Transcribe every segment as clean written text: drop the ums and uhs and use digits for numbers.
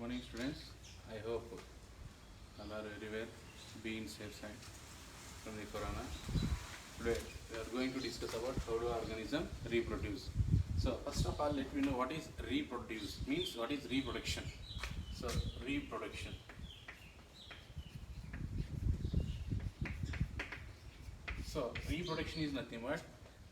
morning, students. I hope all are very well, be in safe side from the corona. Today we are going to discuss about how do organism reproduce. So first of all, let me know what is reproduce means. What is reproduction? So reproduction. So reproduction is nothing but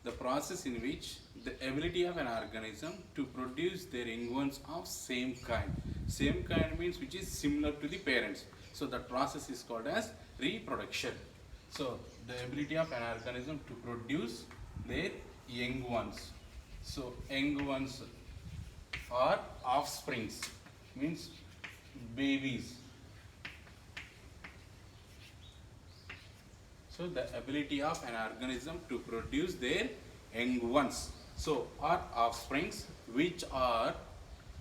the process in which the ability of an organism to produce their young ones of same kind. Same kind means which is similar to the parents. So that process is called as reproduction. So the ability of an organism to produce their young ones. So young ones are offsprings means babies. So the ability of an organism to produce their young ones. So are offsprings which are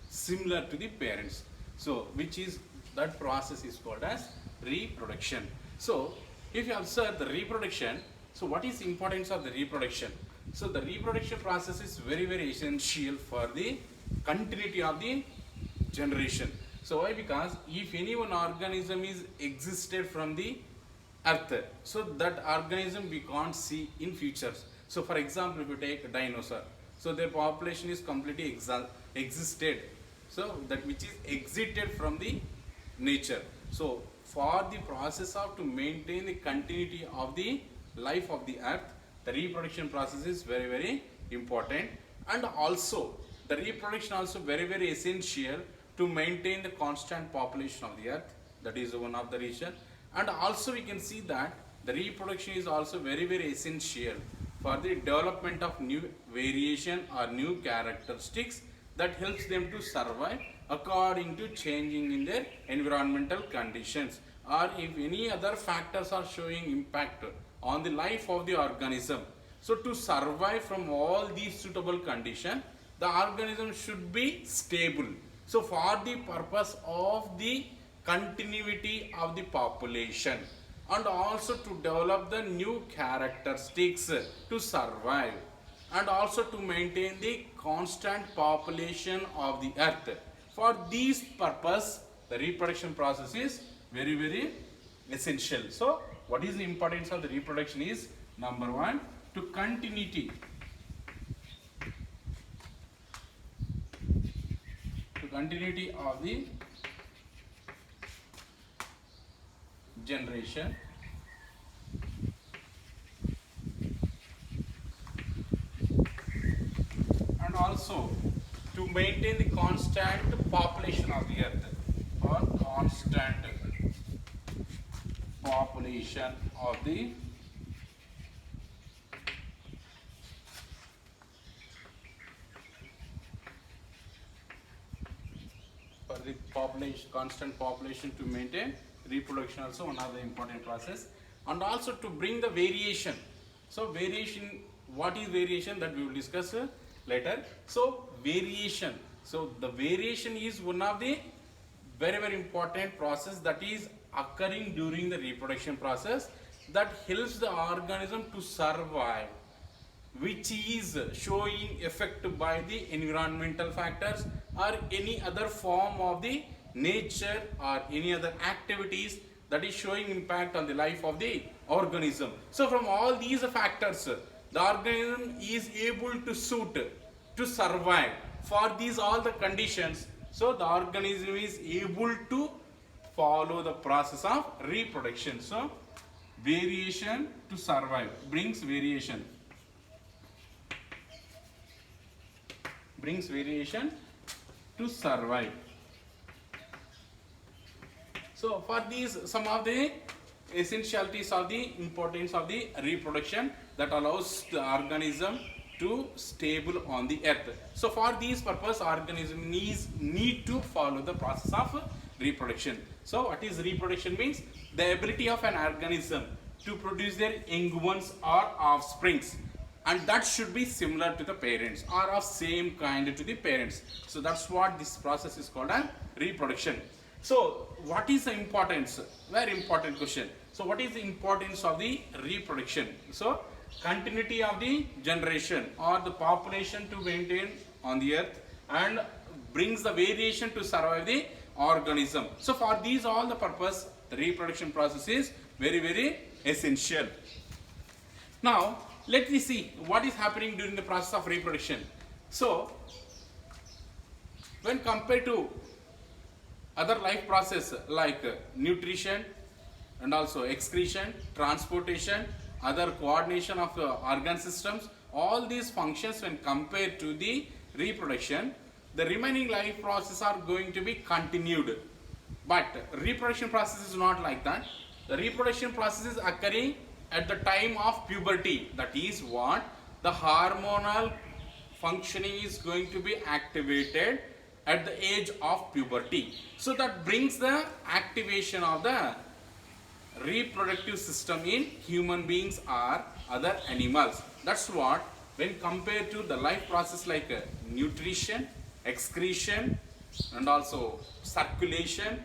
similar to the parents. So which is that process is called as reproduction. So if you observe the reproduction, so what is the importance of the reproduction? So the reproduction process is very essential for the continuity of the generation. So why? Because if any one organism is existed from the earth, so that organism we can't see in futures. So for example, if you take a dinosaur, so their population is completely existed, so that which is exited from the nature. So for the process of to maintain the continuity of the life of the earth, the reproduction process is very important. And also the reproduction also very essential to maintain the constant population of the earth. That is one of the reason. And also we can see that the reproduction is also very essential for the development of new variation or new characteristics that helps them to survive according to changing in their environmental conditions, or if any other factors are showing impact on the life of the organism. So to survive from all these suitable conditions, the organism should be stable. So for the purpose of the continuity of the population and also to develop the new characteristics to survive and also to maintain the constant population of the earth. For this purpose, the reproduction process is very essential. So what is the importance of the reproduction is, number one, to continuity of the generation, and also to maintain the constant population of the earth, or constant population of the constant population to maintain reproduction, also one of the important process. And also to bring the variation. So variation, what is variation, that we will discuss later. So variation, so the variation is one of the very important process that is occurring during the reproduction process that helps the organism to survive, which is showing effect by the environmental factors or any other form of the nature or any other activities that is showing impact on the life of the organism. So from all these factors, the organism is able to suit to survive for these all the conditions. So the organism is able to follow the process of reproduction. So variation to survive brings variation to survive. So for these, some of the essentialities of the importance of the reproduction that allows the organism to stable on the earth. So for these purpose, organism need to follow the process of reproduction. So what is reproduction means? The ability of an organism to produce their young ones or offsprings, and that should be similar to the parents or of same kind to the parents. So that's what this process is called as reproduction. So what is the importance? Very important question. So what is the importance of the reproduction? So continuity of the generation or the population to maintain on the earth, and brings the variation to survive the organism. So for these all the purpose, the reproduction process is very, very essential. Now, let me see what is happening during the process of reproduction. So, when compared to other life process like nutrition and also excretion, transportation, other coordination of organ systems, all these functions when compared to the reproduction, the remaining life process are going to be continued. But reproduction process is not like that. The reproduction process is occurring at the time of puberty. That is what the hormonal functioning is going to be activated at the age of puberty. So that brings the activation of the reproductive system in human beings or other animals. That's what when compared to the life process like nutrition, excretion and also circulation,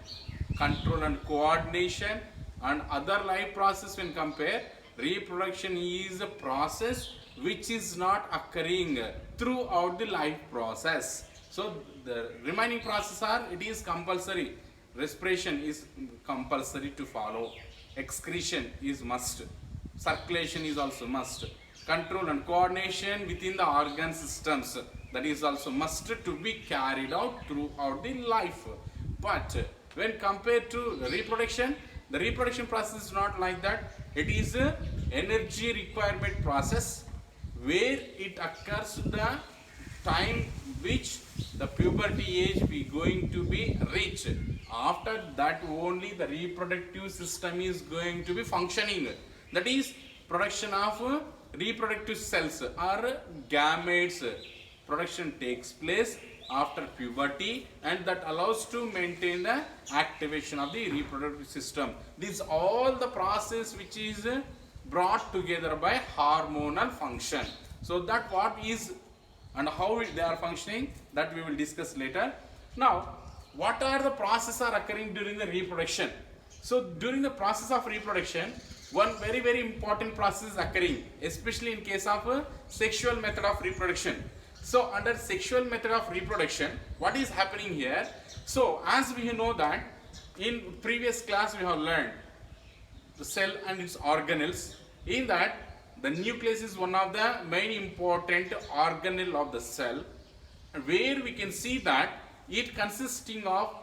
control and coordination and other life process, when compare, reproduction is a process which is not occurring throughout the life process. So the remaining process are, it is compulsory. Respiration is compulsory to follow. Excretion is must. Circulation is also must. Control and coordination within the organ systems, that is also must to be carried out throughout the life. But when compared to reproduction, the reproduction process is not like that. It is a energy requirement process where it occurs the time which the puberty age we going to be reached. After that only the reproductive system is going to be functioning. That is production of reproductive cells or gametes. Production takes place after puberty and that allows to maintain the activation of the reproductive system. This all the process which is brought together by hormonal function. So that what is and how they are functioning, that we will discuss later. Now, what are the processes are occurring during the reproduction? So during the process of reproduction, one very, very important process is occurring, especially in case of sexual method of reproduction. So under sexual method of reproduction, what is happening here? So as we know that in previous class we have learned the cell and its organelles. In that, the nucleus is one of the main important organelle of the cell, where we can see that it consisting of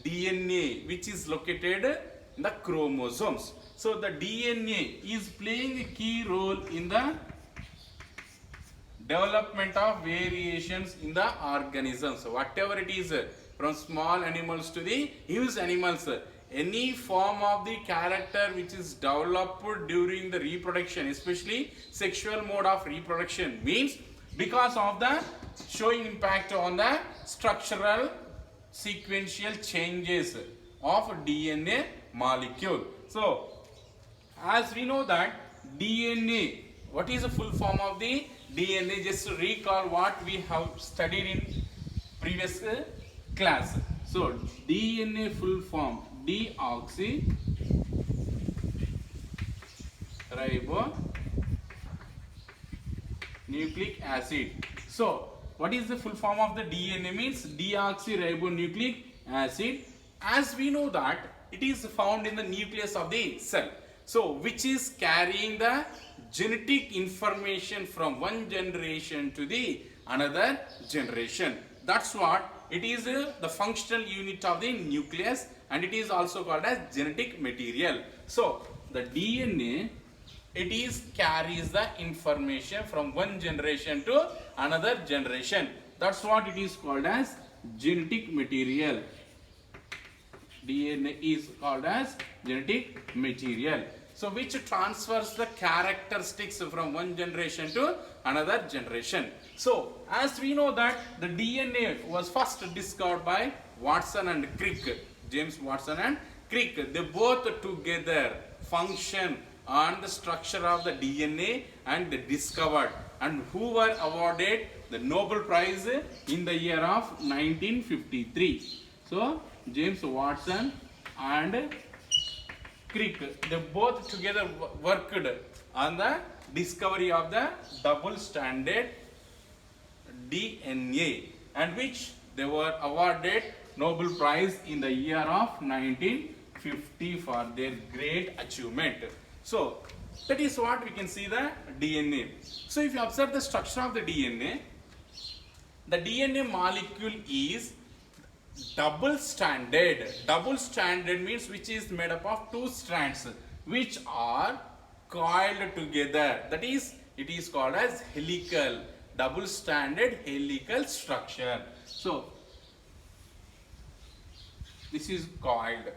DNA which is located in the chromosomes. So the DNA is playing a key role in the development of variations in the organisms. So whatever it is, from small animals to the huge animals, any form of the character which is developed during the reproduction, especially sexual mode of reproduction, means because of the showing impact on the structural sequential changes of DNA molecule. So as we know that DNA, what is the full form of the DNA? Just to recall what we have studied in previous class. So DNA full form, deoxyribonucleic acid. So what is the full form of the DNA? Means deoxyribonucleic acid. As we know that it is found in the nucleus of the cell. So which is carrying the genetic information from one generation to the another generation. That's what it is, the functional unit of the nucleus, and it is also called as genetic material. So the DNA, it is carries the information from one generation to another generation. That's what it is called as genetic material. DNA is called as genetic material. So which transfers the characteristics from one generation to another generation. So as we know that the DNA was first discovered by Watson and Crick, James Watson and Crick. They both together function on the structure of the DNA and they discovered, and who were awarded the Nobel Prize in the year of 1953. So James Watson and Crick, they both together worked on the discovery of the double stranded DNA, and which they were awarded Nobel Prize in the year of 1950 for their great achievement. So that is what we can see the DNA. So if you observe the structure of the DNA molecule is double stranded. Double stranded means which is made up of two strands which are coiled together. That is, it is called as helical. Double stranded helical structure. So this is coiled,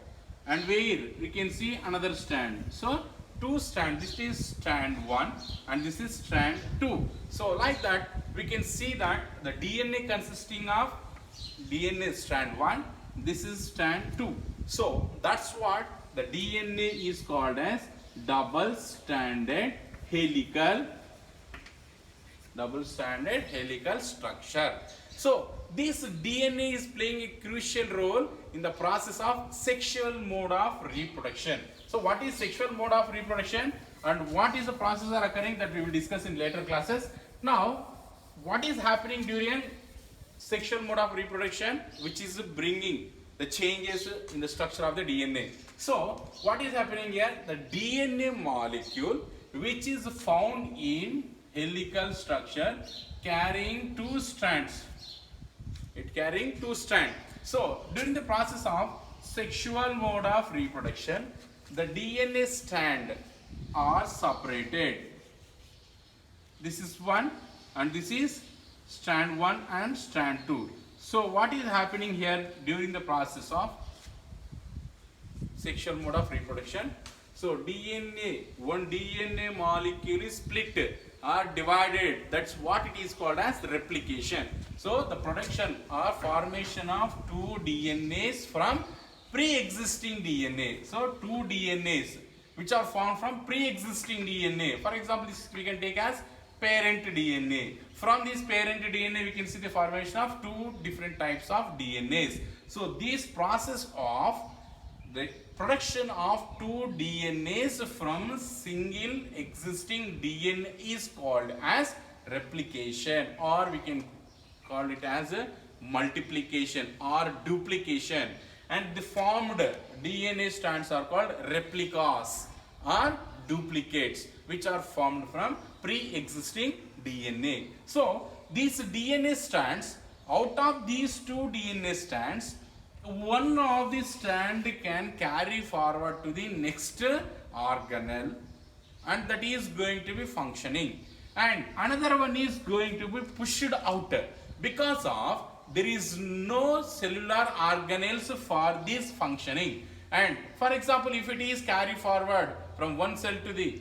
and where we can see another strand. So two strands, this is strand 1 and this is strand 2. So like that we can see that the DNA consisting of DNA strand 1, this is strand 2. So that's what the DNA is called as double stranded helical structure. So this DNA is playing a crucial role in the process of sexual mode of reproduction. So what is sexual mode of reproduction and what is the process are occurring, that we will discuss in later classes. Now what is happening during sexual mode of reproduction, which is bringing the changes in the structure of the DNA. So what is happening here? The DNA molecule which is found in helical structure carrying two strands. It carrying two strands. So during the process of sexual mode of reproduction, the DNA strand are separated. This is one and this is strand 1 and strand 2. So what is happening here during the process of sexual mode of reproduction? So one DNA molecule is split or divided. That's what it is called as replication. So the production or formation of two DNAs from pre-existing DNA. So two DNAs which are formed from pre-existing DNA. For example, this we can take as parent DNA. From this parent DNA we can see the formation of two different types of DNAs. So this process of the production of two DNAs from single existing DNA is called as replication, or we can call it as a multiplication or duplication. And the formed DNA strands are called replicas or duplicates, which are formed from pre-existing DNA. So these DNA strands, out of these two DNA strands, one of the strand can carry forward to the next organelle, and that is going to be functioning, and another one is going to be pushed out because of there is no cellular organelles for this functioning. And for example, if it is carry forward from one cell to the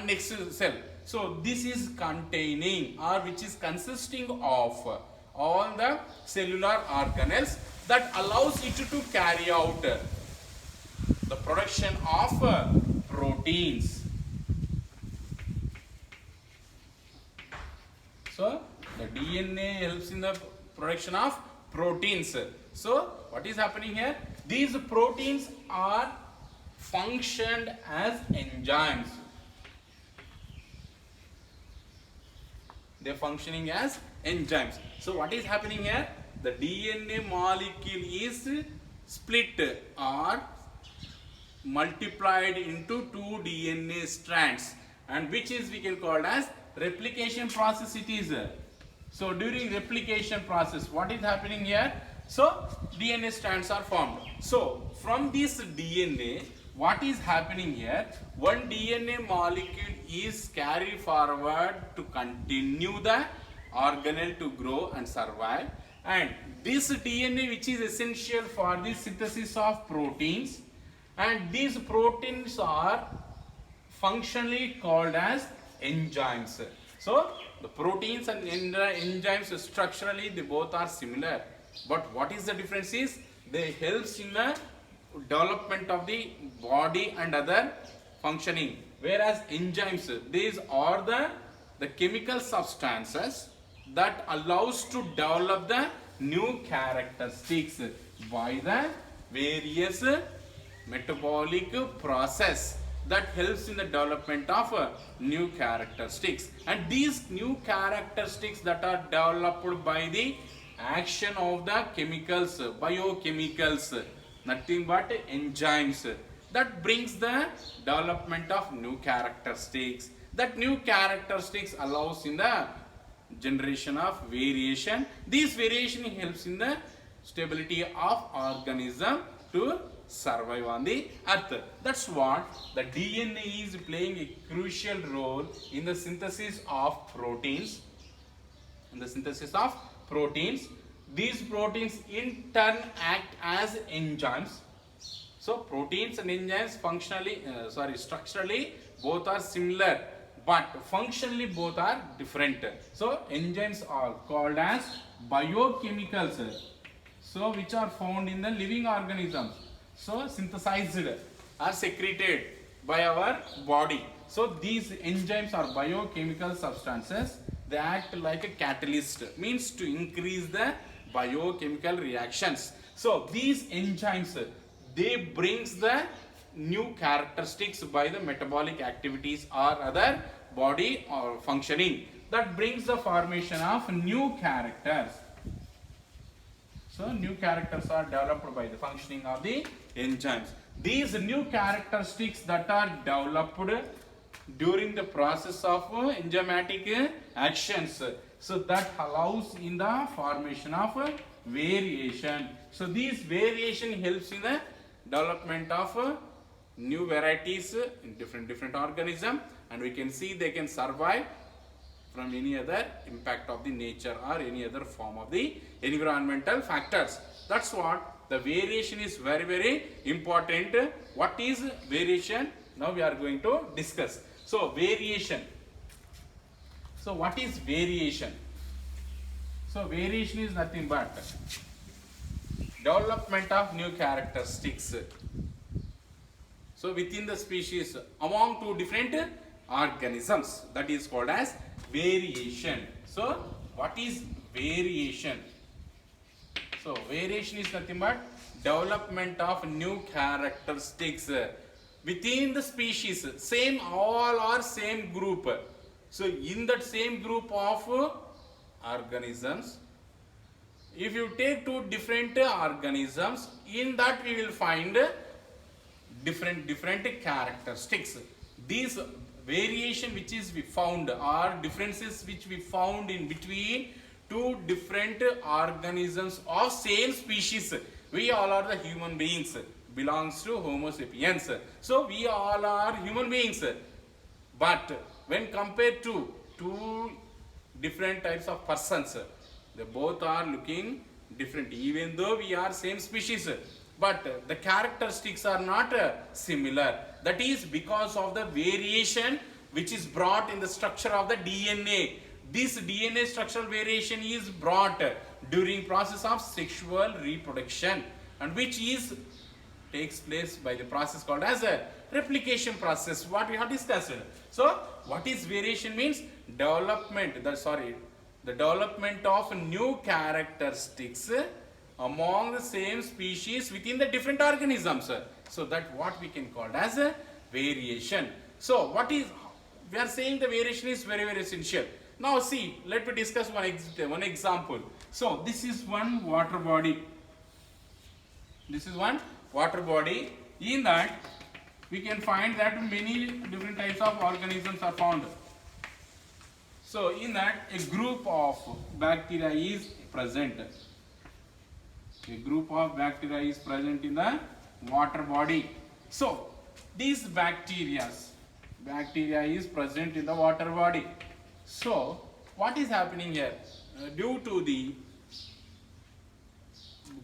next cell, so this is containing or which is consisting of all the cellular organelles that allows it to carry out the production of proteins. So the DNA helps in the production of proteins. So what is happening here? These proteins are functioned as enzymes. They are functioning as enzymes. So what is happening here? The DNA molecule is split or multiplied into two DNA strands, and which is we can call as replication process it is. So during replication process, what is happening here? So DNA strands are formed. So from this DNA, what is happening here? One DNA molecule is carried forward to continue the organelle to grow and survive, and this DNA which is essential for the synthesis of proteins, and these proteins are functionally called as enzymes. So the proteins and enzymes structurally they both are similar, but what is the difference is they helps in the development of the body and other functioning, whereas enzymes, these are the chemical substances that allows to develop the new characteristics by the various metabolic process. that helps in the development of new characteristics. And these new characteristics that are developed by the action of the chemicals, biochemicals, nothing but enzymes, that brings the development of new characteristics. That new characteristics allows in the generation of variation. This variation helps in the stability of organism to survive on the earth. That's what the DNA is playing a crucial role in the synthesis of proteins. In the synthesis of proteins, these proteins in turn act as enzymes. So proteins and enzymes structurally both are similar, but functionally both are different. So enzymes are called as biochemicals, so which are found in the living organisms. So synthesized or secreted by our body. So these enzymes are biochemical substances. They act like a catalyst, means to increase the biochemical reactions. So these enzymes, they brings the new characteristics by the metabolic activities or other body or functioning, that brings the formation of new characters. So new characters are developed by the functioning of the enzymes. These new characteristics that are developed during the process of enzymatic actions, so that allows in the formation of variation. So this variation helps in the development of new varieties in different organism, and we can see they can survive from any other impact of the nature or any other form of the environmental factors. That's what the variation is very important. What is variation? Now we are going to discuss. So variation. So what is variation? So variation is nothing but development of new characteristics. So within the species among two different organisms, that is called as variation. So what is variation? So variation is nothing but development of new characteristics within the species. Same, all are same group. So in that same group of organisms, if you take two different organisms, in that we will find different characteristics. These variation which is we found, or differences which we found in between two different organisms of same species. We all are the human beings, belongs to Homo sapiens. So we all are human beings, but when compared to two different types of persons, they both are looking different, even though we are same species, but the characteristics are not similar. That is because of the variation which is brought in the structure of the DNA. This DNA structural variation is brought during process of sexual reproduction, and which is takes place by the process called as a replication process, what we have discussed. So what is variation means? Development, the development of new characteristics among the same species within the different organisms. So that what we can call as a variation. So what is, we are saying the variation is very essential. Now see, let me discuss one example. So this is one water body. This is one water body. In that we can find that many different types of organisms are found. So in that a group of bacteria is present. A group of bacteria is present in the water body. So these bacteria is present in the water body. So what is happening here? Due to the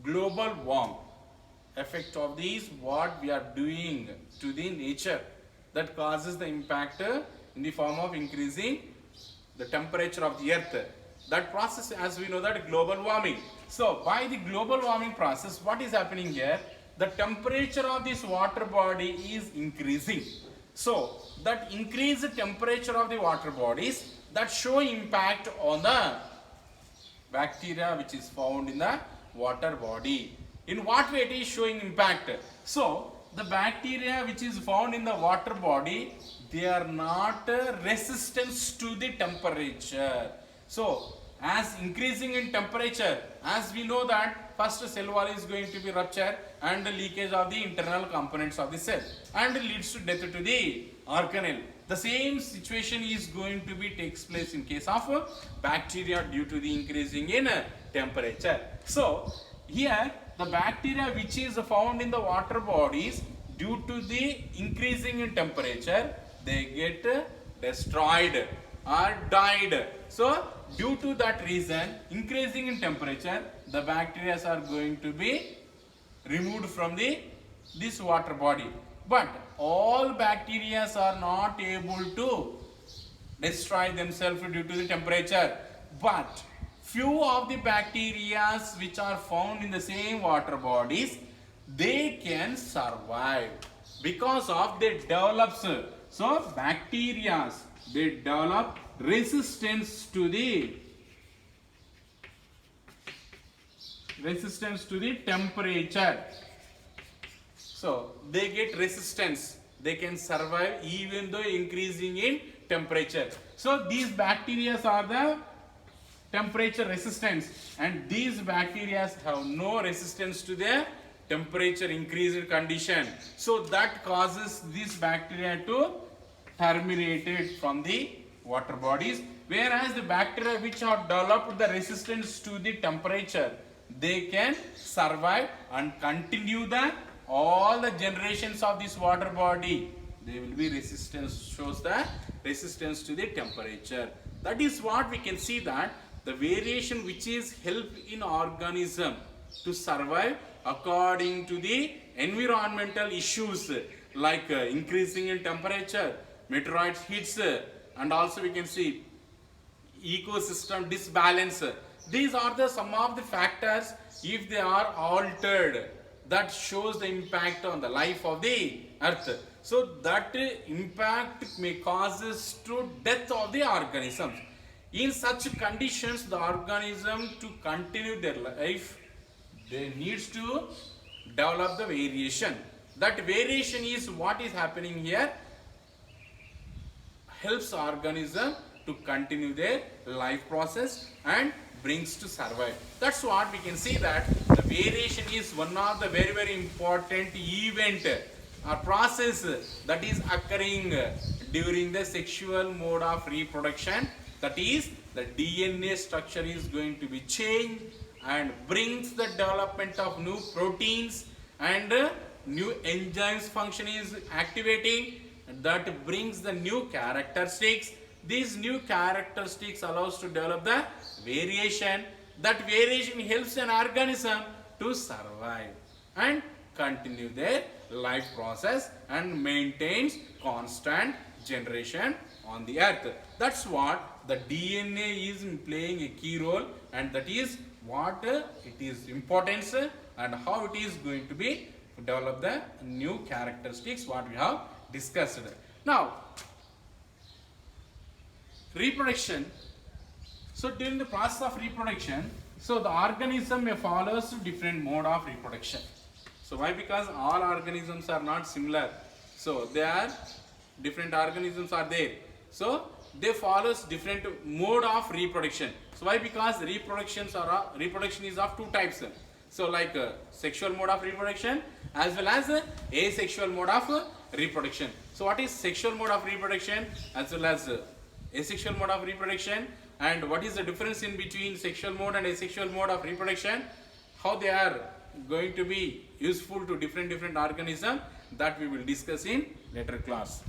global warming effect of these, what we are doing to the nature, that causes the impact in the form of increasing the temperature of the earth. That process, as we know, that global warming. So by the global warming process, what is happening here? The temperature of this water body is increasing. So that increased temperature of the water bodies, that show impact on the bacteria which is found in the water body. In what way it is showing impact? So the bacteria which is found in the water body, they are not resistance to the temperature. So as increasing in temperature, as we know that first cell wall is going to be ruptured and the leakage of the internal components of the cell and leads to death to the organelle. The same situation is going to be takes place in case of bacteria due to the increasing in temperature. So here the bacteria which is found in the water bodies, due to the increasing in temperature, they get destroyed or died. So due to that reason, increasing in temperature, the bacteria are going to be removed from this water body. But all bacteria are not able to destroy themselves due to the temperature. But few of the bacteria which are found in the same water bodies, they can survive because of they develops. So bacteria, they develop resistance to the temperature. So they get resistance, they can survive even though increasing in temperature. So these bacteria are the temperature resistance, and these bacteria have no resistance to the temperature increased condition. So that causes these bacteria to terminate from the water bodies, whereas the bacteria which have developed the resistance to the temperature, they can survive and continue the all the generations of this water body. They will be resistance, shows the resistance to the temperature. That is what we can see, that the variation which is help in organism to survive according to the environmental issues like increasing in temperature, meteoroid hits, and also we can see ecosystem disbalance. These are the some of the factors, if they are altered, that shows the impact on the life of the earth. So that impact may causes to death of the organisms. In such conditions, the organism to continue their life, they needs to develop the variation. That variation is what is happening here, helps organism to continue their life process and brings to survive. That's what we can see, that the variation is one of the very, very important event or process that is occurring during the sexual mode of reproduction. That is, the DNA structure is going to be changed and brings the development of new proteins, and new enzymes function is activating, that brings the new characteristics. These new characteristics allows to develop the variation. That variation helps an organism to survive and continue their life process and maintains constant generation on the earth. That's what the DNA is playing a key role, and that is what it is importance and how it is going to be develop the new characteristics what we have discussed. Now, reproduction. So during the process of reproduction, so the organism may follows different mode of reproduction. So why? Because all organisms are not similar. So they are different organisms are there. So they follows different mode of reproduction. So why? Because reproduction is of two types. So like sexual mode of reproduction as well as asexual mode of reproduction. So what is sexual mode of reproduction as well as asexual mode of reproduction, and what is the difference in between sexual mode and asexual mode of reproduction, how they are going to be useful to different organisms, that we will discuss in later class.